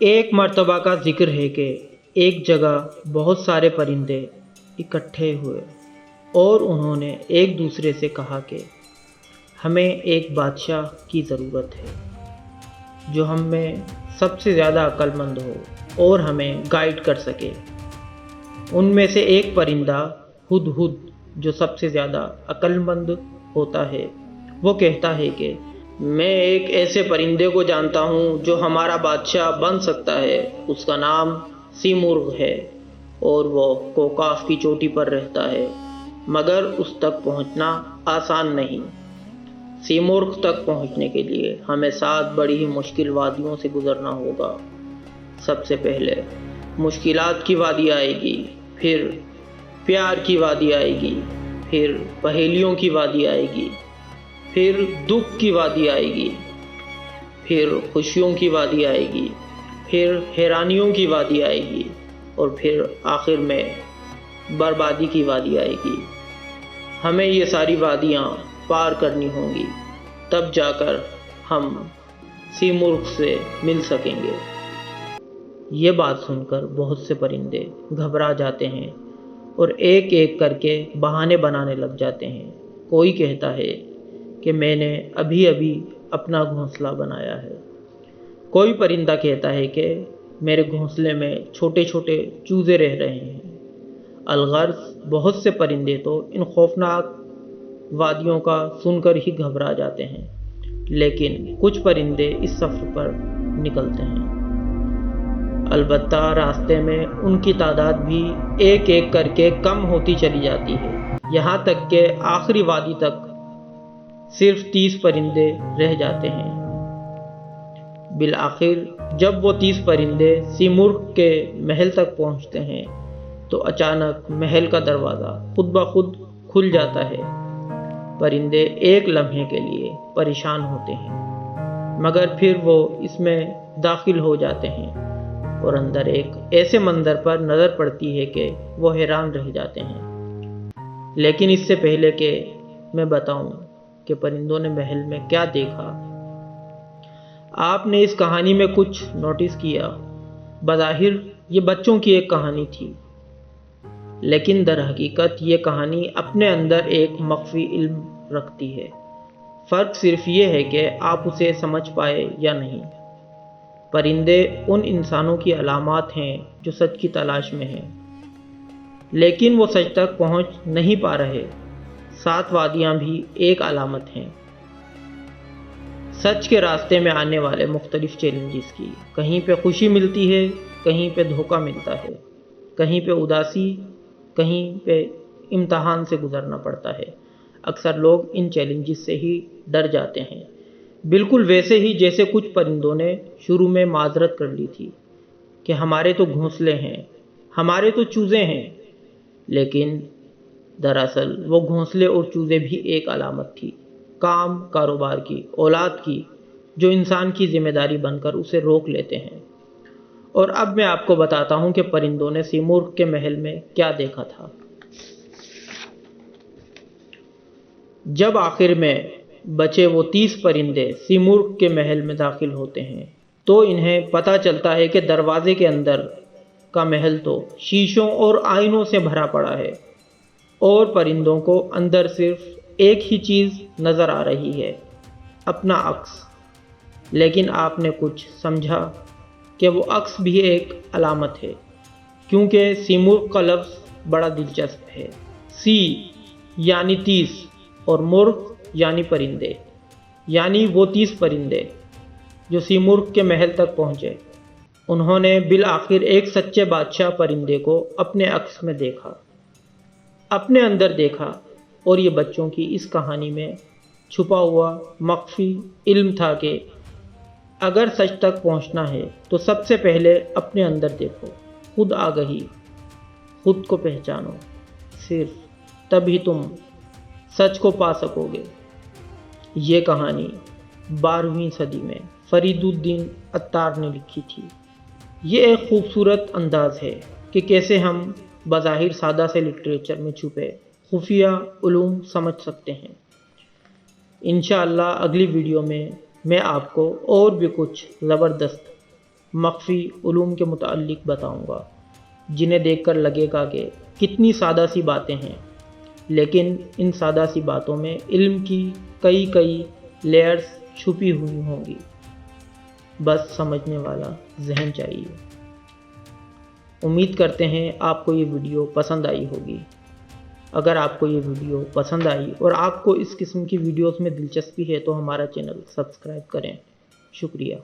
ایک مرتبہ کا ذکر ہے کہ ایک جگہ بہت سارے پرندے اکٹھے ہوئے اور انہوں نے ایک دوسرے سے کہا کہ ہمیں ایک بادشاہ کی ضرورت ہے جو ہم میں سب سے زیادہ عقل مند ہو اور ہمیں گائیڈ کر سکے۔ ان میں سے ایک پرندہ ہدہد جو سب سے زیادہ عقل مند ہوتا ہے وہ کہتا ہے کہ میں ایک ایسے پرندے کو جانتا ہوں جو ہمارا بادشاہ بن سکتا ہے۔ اس کا نام سیمرغ ہے اور وہ کوکاف کی چوٹی پر رہتا ہے، مگر اس تک پہنچنا آسان نہیں۔ سیمرغ تک پہنچنے کے لیے ہمیں 7 بڑی ہی مشکل وادیوں سے گزرنا ہوگا۔ سب سے پہلے مشکلات کی وادی آئے گی، پھر پیار کی وادی آئے گی، پھر پہیلیوں کی وادی آئے گی، پھر دکھ کی وادی آئے گی، پھر خوشیوں کی وادی آئے گی، پھر حیرانیوں کی وادی آئے گی اور پھر آخر میں بربادی کی وادی آئے گی۔ ہمیں یہ ساری وادیاں پار کرنی ہوں گی، تب جا کر ہم سیمرغ سے مل سکیں گے۔ یہ بات سن کر بہت سے پرندے گھبرا جاتے ہیں اور ایک ایک کر کے بہانے بنانے لگ جاتے ہیں۔ کوئی کہتا ہے کہ میں نے ابھی ابھی اپنا گھونسلہ بنایا ہے۔ کوئی پرندہ کہتا ہے کہ میرے گھونسلے میں چھوٹے چھوٹے چوزے رہ رہے ہیں۔ الغرض بہت سے پرندے تو ان خوفناک وادیوں کا سن کر ہی گھبرا جاتے ہیں، لیکن کچھ پرندے اس سفر پر نکلتے ہیں۔ البتہ راستے میں ان کی تعداد بھی ایک ایک کر کے کم ہوتی چلی جاتی ہے، یہاں تک کہ آخری وادی تک صرف 30 پرندے رہ جاتے ہیں۔ بالآخر جب وہ 30 پرندے سیمرغ کے محل تک پہنچتے ہیں تو اچانک محل کا دروازہ خود بخود کھل جاتا ہے۔ پرندے ایک لمحے کے لیے پریشان ہوتے ہیں، مگر پھر وہ اس میں داخل ہو جاتے ہیں اور اندر ایک ایسے منظر پر نظر پڑتی ہے کہ وہ حیران رہ جاتے ہیں۔ لیکن اس سے پہلے کہ میں بتاؤں کہ پرندوں نے محل میں کیا دیکھا، آپ نے اس کہانی میں کچھ نوٹس کیا؟ بظاہر یہ بچوں کی ایک کہانی تھی، لیکن در حقیقت یہ کہانی اپنے اندر ایک مخفی علم رکھتی ہے۔ فرق صرف یہ ہے کہ آپ اسے سمجھ پائے یا نہیں۔ پرندے ان انسانوں کی علامات ہیں جو سچ کی تلاش میں ہیں، لیکن وہ سچ تک پہنچ نہیں پا رہے۔ 7 وادیاں بھی ایک علامت ہیں سچ کے راستے میں آنے والے مختلف چیلنجز کی۔ کہیں پہ خوشی ملتی ہے، کہیں پہ دھوکہ ملتا ہے، کہیں پہ اداسی، کہیں پہ امتحان سے گزرنا پڑتا ہے۔ اکثر لوگ ان چیلنجز سے ہی ڈر جاتے ہیں، بالکل ویسے ہی جیسے کچھ پرندوں نے شروع میں معذرت کر لی تھی کہ ہمارے تو گھونسلے ہیں، ہمارے تو چوزے ہیں۔ لیکن دراصل وہ گھونسلے اور چوزے بھی ایک علامت تھی، کام کاروبار کی، اولاد کی، جو انسان کی ذمہ داری بن کر اسے روک لیتے ہیں۔ اور اب میں آپ کو بتاتا ہوں کہ پرندوں نے سیمرغ کے محل میں کیا دیکھا تھا۔ جب آخر میں بچے وہ 30 پرندے سیمرغ کے محل میں داخل ہوتے ہیں تو انہیں پتہ چلتا ہے کہ دروازے کے اندر کا محل تو شیشوں اور آئینوں سے بھرا پڑا ہے اور پرندوں کو اندر صرف ایک ہی چیز نظر آ رہی ہے، اپنا عکس۔ لیکن آپ نے کچھ سمجھا کہ وہ عکس بھی ایک علامت ہے، کیونکہ سیمرغ کا لفظ بڑا دلچسپ ہے۔ سی یعنی 30 اور مرغ یعنی پرندے، یعنی وہ 30 پرندے جو سیمرغ کے محل تک پہنچے۔ انہوں نے بالآخر ایک سچے بادشاہ پرندے کو اپنے عکس میں دیکھا، اپنے اندر دیکھا، اور یہ بچوں کی اس کہانی میں چھپا ہوا مخفی علم تھا کہ اگر سچ تک پہنچنا ہے تو سب سے پہلے اپنے اندر دیکھو، خود آگہی، خود کو پہچانو، صرف تب ہی تم سچ کو پا سکو گے۔ یہ کہانی 12ویں صدی میں فرید الدین عطار نے لکھی تھی۔ یہ ایک خوبصورت انداز ہے کہ کیسے ہم بظاہر سادہ سے لٹریچر میں چھپے خفیہ علوم سمجھ سکتے ہیں۔ انشاءاللہ اگلی ویڈیو میں آپ کو اور بھی کچھ زبردست مخفی علوم کے متعلق بتاؤں گا، جنہیں دیکھ کر لگے گا کہ کتنی سادہ سی باتیں ہیں، لیکن ان سادہ سی باتوں میں علم کی کئی لیئرز چھپی ہوئی ہوں گی، بس سمجھنے والا ذہن چاہیے۔ امید کرتے ہیں آپ کو یہ ویڈیو پسند آئی ہوگی۔ اگر آپ کو یہ ویڈیو پسند آئی اور آپ کو اس قسم کی ویڈیوز میں دلچسپی ہے تو ہمارا چینل سبسکرائب کریں۔ شکریہ۔